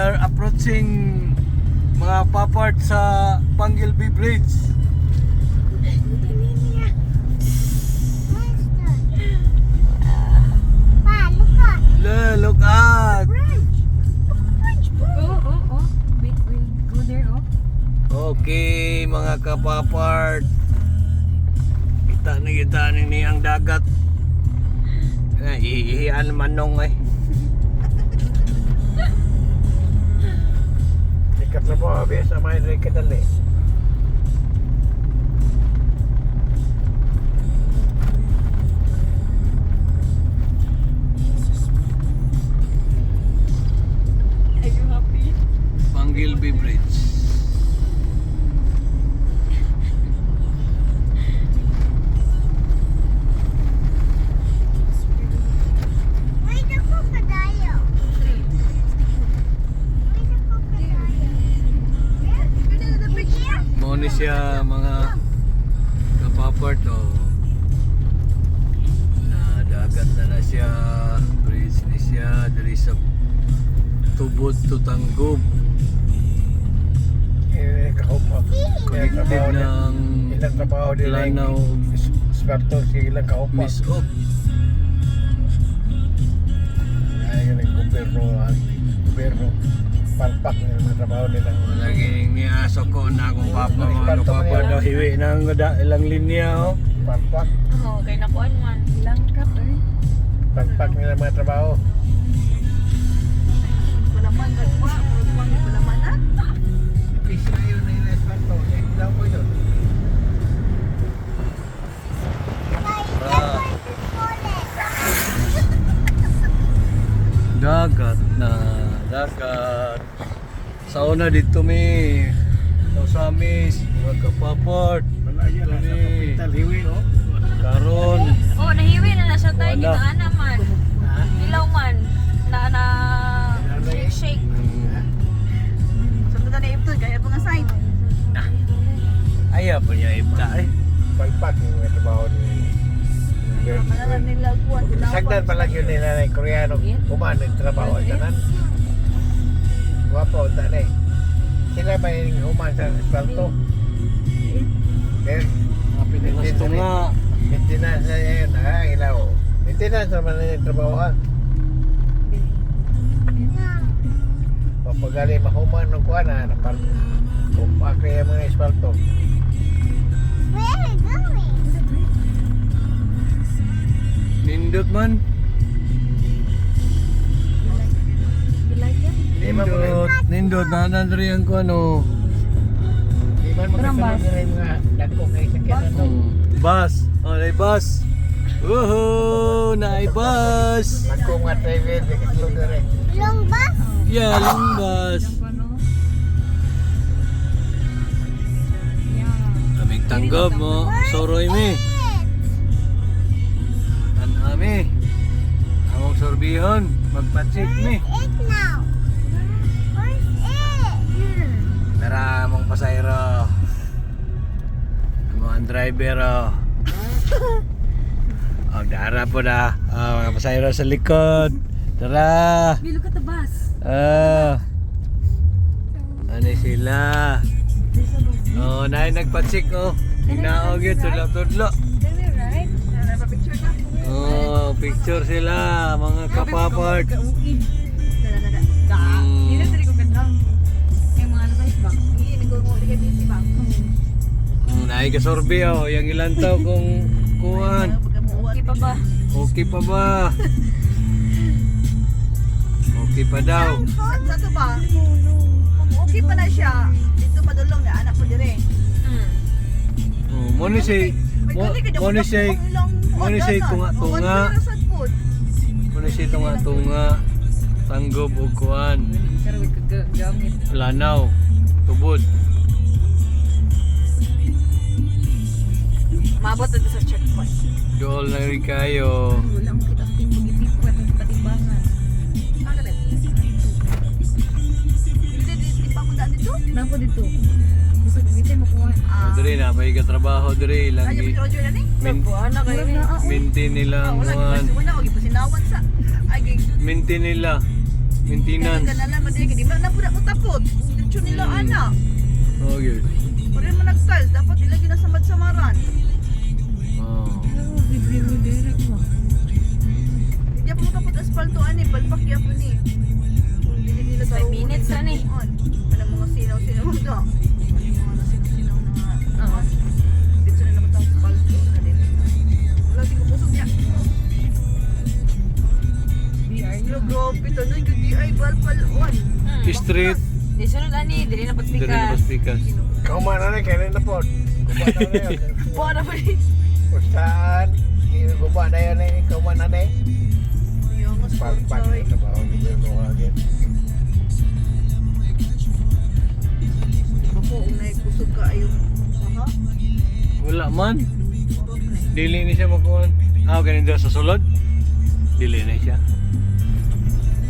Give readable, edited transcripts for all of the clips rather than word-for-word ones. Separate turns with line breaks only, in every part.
are approaching mga papart sa Panggilby Bridge. Look at!
Go there, oh.
Okay, mga kapapart. Kita na ni ang dagat. Ihihan manong eh.
Ikat na po abi sa may rekadali.
Are you happy?
Panggilby Bridge. Muna siya mga kapapart na dagat na siya, bridge ni siya dari sa Tubod to Tanggob,
Kahupa.
connected ng
Ilang trabaho nila
Lanao,
Sparto silang kahupa.
Misok.
Ayun ang gobyerno. Palpak ng mga trabaho nila.
Laging niaso ko na akong papa mga kapapa daw hiwi ng ilang linya
Palpak.
Oo, kay nakuan man. Ilang cup, eh.
Palpak nila mga trabaho.
Wala man, wala man, ah.
Ipis na yun na yung Sparto. Ilang po yun.
Dagat na dagat. Sa una dito mi sa amis mga kapapart.
Malayo na sa kapital. Hiwi o.
Karon
Oh, nahiwi na na siya tayo.
Wala.
Kita na man. Ilaw man. Na shake. Sunod na ito, kaya po nga side.
ayaw po niya ibta eh.
Palpak yung mga trabaho ni
Manalan nila kuwan.
Sagdan pa lang yun nila ng Koreano. Kumaan ng trabaho. Tanan. Guwapo. Tanay. Sila ba yung human sa Sparto? Eh,
Mga pinagasto nga.
maintenance na yun. Ilaw. Maintenance naman na yung trabaho. Papagali mahuman ng kuwan na. Kumpak kaya mga Sparto.
Nindot man. Nindot na nandri ang ko ano.
Di man magkasunod nila yung mga dagkong na isakyanan.
Bus. Oh, nay bus. Woohoo! Nay bus.
Dagkong nga travel. Kasunod na rin.
Yeah, long bus. Aming tanggap mo. Soroy mi. Ami. Among sorbihon. Magpatsik mi. Tara, among pasayro. Among ang driver dara po na. Mga pasayro sa likod. Tara.
Bilo ka tabas.
Ano sila? Oh, naay nagpatsik Hinaog yun, tudlo-tudlo.
Right? Napapicture na.
Oh, picture sila, mga kapapart.
Hindi na ko kadang. Yung mga size bag. Hindi nag-uuli ka busy bag.
Naay kasorbe yung ilan tao kung kuhan.
Okay pa ba?
Okay pa ba? Okay pa daw.
Sa to ba? Kung okay pa na siya, dito madulong na anak ko dire.
Oh, mo ni say tunga-tunga. Mo ni say tunga-tunga. Tanggob og kuhan.
Pero we could gamit.
Lanao, Tubod.
Maabot na sa checkpoint.
Dool na rin kayo.
Walang kita tipo-tipo at patibangan.
Ano ba? Hindi pa ko daan dito.
Napo dito. Gusto dito makuha.
Diri na, may katrabaho diri.
Ano
Lagi
ba Roger na ni?
maintain nila ang
Wala
kuhan.
gipasinawan sa. Ay,
Maintain nila. maintenance.
Kaya na madali, di man na po na utapot. Dito nila anak.
Okay.
Pwede man nag-tiles, dapat ilagay na sa madsamaran.
Oh.
Hindi po utapot asfalto ani, palpakya po ni. Kung hindi nila
5 minutes na ni.
Anong mga sinaw-sinaw na. Mga sinaw-sinaw na. Dito na naman ang asfalto. Wala, di ko pusog niya. Pero grabe to, no? Yung DI balpalon.
Street.
Di sunod ani, dili na
Dali na
patpikas.
paspikas.
Kauman na kaya na po. Guba na na yun.
Buwan na ba ni?
Pustahan. Guba na yun eh. Kauman na na eh.
Yung asfalto.
Pag-pag na ba ang gobyerno agad.
Ako, unay kusog ka ayong. Aha.
Wala man.
Orok na.
Dili ni siya makuha. Ganun daw sa sulod. Dili na siya.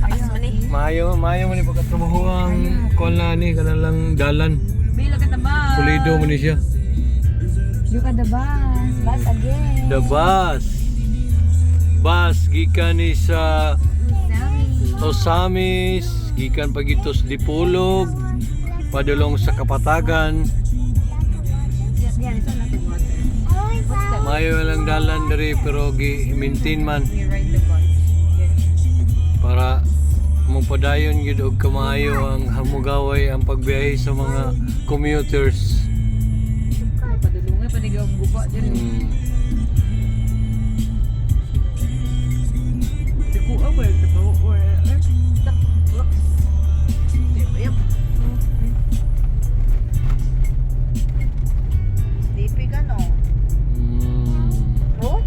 Taas man ni.
Maayo man ni pagkatumuho ang kuan na ni kanalang dalan.
Bila ka tabas.
Pulido man ni siya.
You ka the bus. Bus again.
The bus. Bus gikan ni sa Osamis, gikan pagitos Dipolog, padulong sa Kapatagan.
Yan, ito na to water. What's that?
Maayo lang dalan diri pero gi-maintain man
We ride the bus.
para mupadayon gyud og kamayo ang hamugaway ang pagbiyahe sa mga commuters.
Padulungan pa nigaw guba diri. Ko away ka to or
Ayun. Lipi ka no? Oh?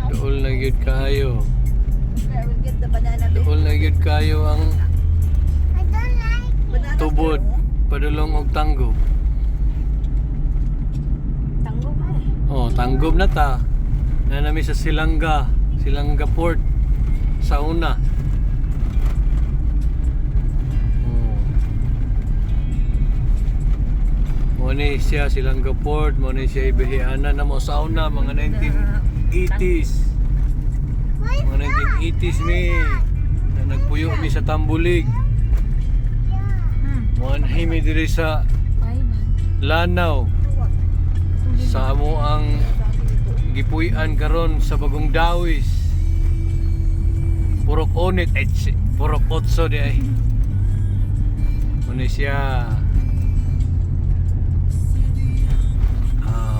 Dool na gyud kayo.
I will get the banana bit.
Dool na gyud kayo ang
Banana
tubod padulong og tanggob.
tanggo ba eh.
Oh, tanggob na ta. Nanami sa Silanga Port sa una. Oh. Mo ni siya Silanga Port, mo ni siya ibihianan na mo sa una mga 1980s. Mga 1980s ni na nagpuyo mi sa Tambulig. Mo himi diri sa Lanao sa amo ang gipuy-an karon sa Bagong Dawis. Purok Onit Purok Otso di ay. Muna siya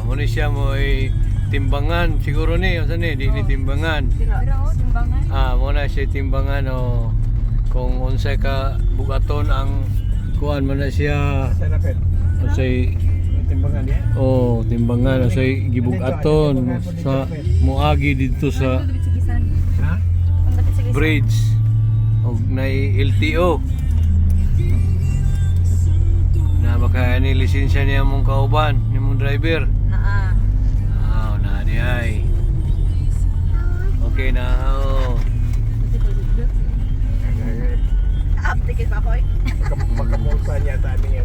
muna siya mo ay timbangan siguro ni unsa ni di ni timbangan.
Pero timbangan.
Muna siya timbangan o kung unsay ka bugaton ang kuan mo na siya
Sarapet.
unsay
Timbangan niya.
timbangan unsay gibugaton sa muagi dito sa
Ha?
bridge og nay LTO na baka ni lisensya niya mong kauban ni mong driver. Na di ay okay na.
Tikit pa koy.
Magkamulsa niya tani niya.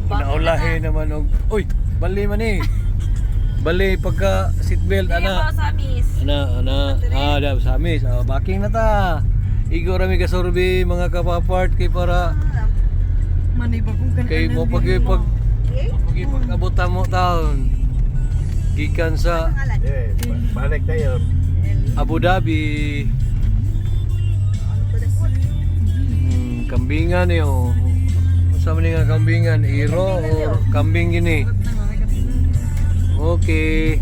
Naulahi naman og oy bali man ni bali pagka seatbelt
Dili
ana
ba sa amis?
da sa amis backing na ta igo rami ka sorbi mga kapapart kay para
Manay ba kung
kay mo pag abutan mo taon gikan sa
Eh, balik na yun.
Abu Dhabi kambingan yo sa man nga kambingan iro or kambing gini okay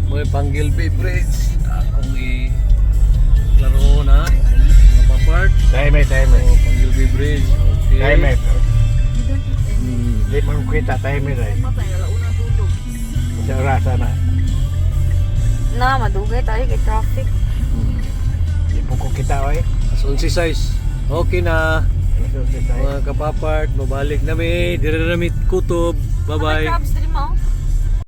may Panggilby Bridge akong i-klaro na mga papart
Time.
Panggilby Bridge okay
Time. Di man kita time rin.
Matay ala una tulog.
Sa rasa na.
Madugay tayo kay traffic.
Di po ko kita oy.
as 11 size okay na
Ito si tayo.
mga kapapart mabalik na mi dire na mi kutob bye bye
Crabs diri mo.